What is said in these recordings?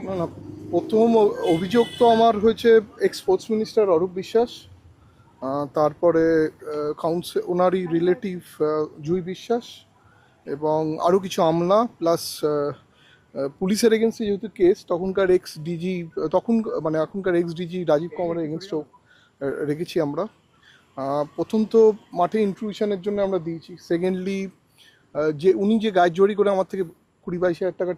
না না, প্রথম অভিযোগ তো আমার হয়েছে x sports minister Arup Biswas, তারপরে ওনারই রিলেটিভ জুই বিশ্বাস এবং আরও কিছু আমলা প্লাস পুলিশের এগেনস্টে যেহেতু কেস, তখনকার এক্স ডিজি মানে এখনকার এক্স ডিজি রাজীব কুমারের এগেনস্টও রেখেছি আমরা। প্রথম তো মাঠে ইন্ট্রুশনের জন্য আমরা দিয়েছি। সেকেন্ডলি যে উনি যে গায়ের জড়ি করে আমার থেকে 20-22 হাজার টাকা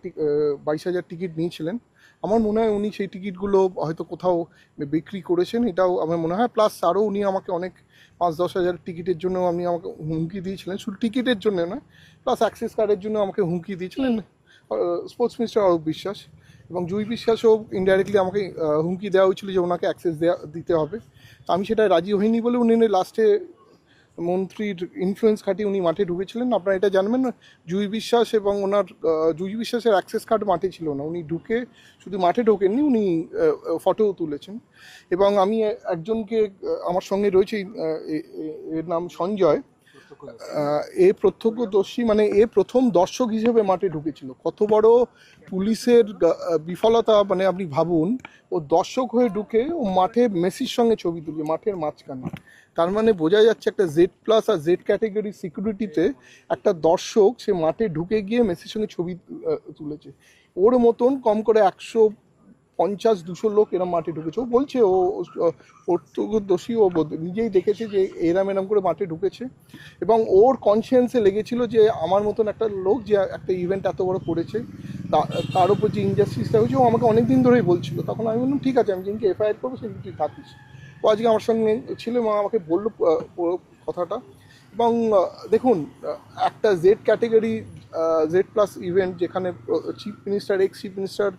22,000 টিকিট নিয়েছিলেন, আমার মনে হয় উনি সেই টিকিটগুলো হয়তো কোথাও বিক্রি করেছেন, এটাও আমার মনে হয়। প্লাস আরও উনি আমাকে অনেক 5-10 হাজার টিকিটের জন্য আমাকে হুমকি দিয়েছিলেন, শুধু টিকিটের জন্য নয়, প্লাস অ্যাক্সেস কার্ডের জন্য আমাকে হুমকি দিয়েছিলেন স্পোর্টস মিনিস্টার অরূপ বিশ্বাস। এবং জুই বিশ্বাসও ইনডাইরেক্টলি আমাকে হুমকি দেওয়া হয়েছিল যে ওনাকে অ্যাক্সেস দিতে হবে। আমি সেটা রাজি হইনি বলে উনি লাস্টে মন্ত্রীর ইনফ্লুয়েন্স খাটিয়ে উনি মাঠে ঢুকেছিলেন। আপনারা এটা জানবেন, জুই বিশ্বাস এবং ওনার জুই বিশ্বাসের অ্যাক্সেস কার্ড মাঠে ছিল না, উনি ঢুকে শুধু মাঠে ঢোকেননি, উনি ফটোও তুলেছেন। এবং আমি একজনকে আমার সঙ্গে রয়েছে, এর নাম সঞ্জয়, এ প্রত্যক্ষদর্শী, মানে এ প্রথম দর্শক হিসেবে মাঠে ঢুকেছিল। কত বড় পুলিশের বিফলতা, মানে আপনি ভাবুন, ও দর্শক হয়ে ঢুকে ও মাঠে মেসির সঙ্গে ছবি তুলছে মাঠের মাঝখানে। তার মানে বোঝা যাচ্ছে একটা Z+ আর Z ক্যাটাগরি সিকিউরিটিতে একটা দর্শক সে মাঠে ঢুকে গিয়ে মেসির সঙ্গে ছবি তুলেছে। ওর মতন কম করে 150-200 লোক এরম মাঠে ঢুকেছে। ও বলছে ও প্রত্যক্ষদর্শী, ও নিজেই দেখেছে যে এরম করে মাঠে ঢুকেছে। এবং ওর কনসিয়েন্সে লেগেছিল যে আমার মতন একটা লোক যে একটা ইভেন্ট এত বড় করেছে, তার উপর যে ইনজাস্টিসটা হয়েছে, ও আমাকে অনেক দিন ধরেই বলছিল। তখন আমি বললাম ঠিক আছে, আমি যেদিনকে FIR করবো সেদিন তুই থাকিস। ও আজকে আমার সঙ্গে ছিল এবং আমাকে বললো কথাটা। এবং দেখুন, একটা Z ক্যাটাগরি Z+ ইভেন্ট যেখানে chief minister, x chief minister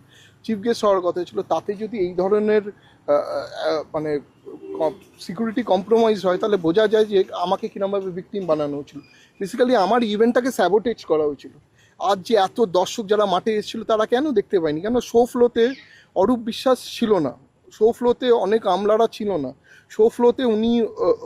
chief guest হওয়ার কথা ছিল, তাতে যদি এই ধরনের মানে সিকিউরিটি কম্প্রোমাইজ হয়, তাহলে বোঝা যায় যে আমাকে কিরমভাবে ভিকটিম বানানো হয়েছিল। বেসিক্যালি আমার ইভেন্টটাকে স্যাবোটেজ করা হয়েছিল। আজ যে এত দর্শক যারা মাঠে এসেছিল তারা কেন দেখতে পায়নি? কেন শো ফ্লোতে অরূপ বিশ্বাস ছিল না, শো ফ্লোতে অনেক আমলারা ছিল না, শো ফ্লোতে উনি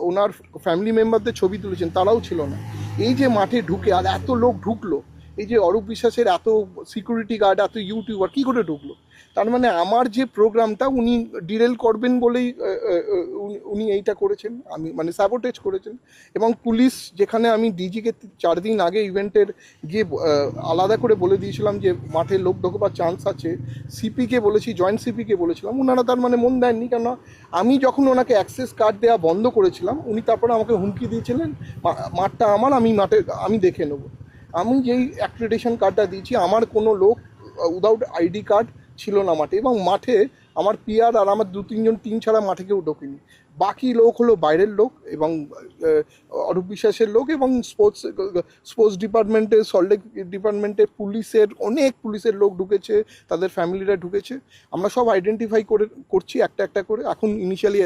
ওনার ফ্যামিলি মেম্বারদের ছবি তুলেছেন, তারাও ছিল না। এই যে মাঠে ঢুকে আর এত লোক ঢুকলো, এই যে অরূপ বিশ্বাসের এত সিকিউরিটি গার্ড, এত ইউটিউবার কী করে ঢুকলো? তার মানে আমার যে প্রোগ্রামটা উনি ডিরেল করবেন বলেই উনি এইটা করেছেন, আমি মানে স্যাবোটেজ করেছেন। এবং পুলিশ, যেখানে আমি ডিজিকে 4 দিন আগে ইভেন্টের গিয়ে আলাদা করে বলে দিয়েছিলাম যে মাঠে লোক ঢোকবার চান্স আছে, সিপিকে বলেছি, জয়েন্ট সিপিকে বলেছিলাম, ওনারা তার মানে মন দেননি। কেন, আমি যখন ওনাকে অ্যাক্সেস কার্ড দেওয়া বন্ধ করেছিলাম, উনি তারপরে আমাকে হুমকি দিয়েছিলেন মাঠটা আমার, আমি দেখে নেবো। আমি যেই অ্যাক্রেডিটেশন কার্ডটা দিয়েছি, আমার কোনো লোক উইদাউট ID কার্ড ছিল না মাঠে। এবং মাঠে আমার PR আর আমার 2-3জন টিম ছাড়া মাঠে কেউ ঢোকেনি। বাকি লোক হলো বাইরের লোক এবং অরূপ বিশ্বাসের লোক এবং স্পোর্টস ডিপার্টমেন্টে, সল্টলেক ডিপার্টমেন্টে অনেক পুলিশের লোক ঢুকেছে, তাদের ফ্যামিলিরা ঢুকেছে। আমরা সব আইডেন্টিফাই করছি একটা একটা করে। এখন ইনিশিয়ালি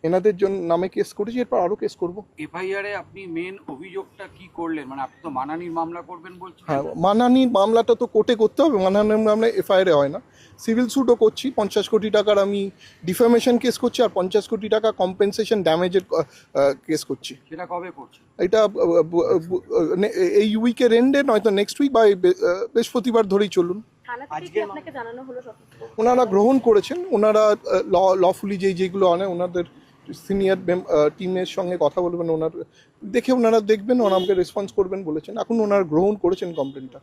এনাদের জন্য নামে কেস করেছি, এরপর আরও কেস করবো। FIR এ আপনি মেন অভিযোগটা কি করলেন? মানে আপনি তো মানহানির মামলা করবেন বলছেন। হ্যাঁ, মানহানির মামলাটা তো কোর্টে করতে হবে, মানহানির মামলা FIR হয় না। সিভিল স্যুটও করছি, 50 কোটি টাকার আমি ডিফেমেশন কেস করছি, আর 50 কোটি টাকা কম্পেনসেশন ড্যামেজের কেস করছি। সেটা কবে করছেন? এটা এই উইকের এন্ডে, নয়তো নেক্সট উইক বা বৃহস্পতিবার ধরেই চলুন। ওনারা গ্রহণ করেছেন, ওনারা লফুলি যেগুলো আনে, ওনাদের সিনিয়র টিমের সঙ্গে কথা বলবেন, ওনারা দেখবেন, ওনারা আমাকে রেসপন্স করবেন বলেছেন। এখন ওনারা গ্রহণ করেছেন কমপ্লেনটা।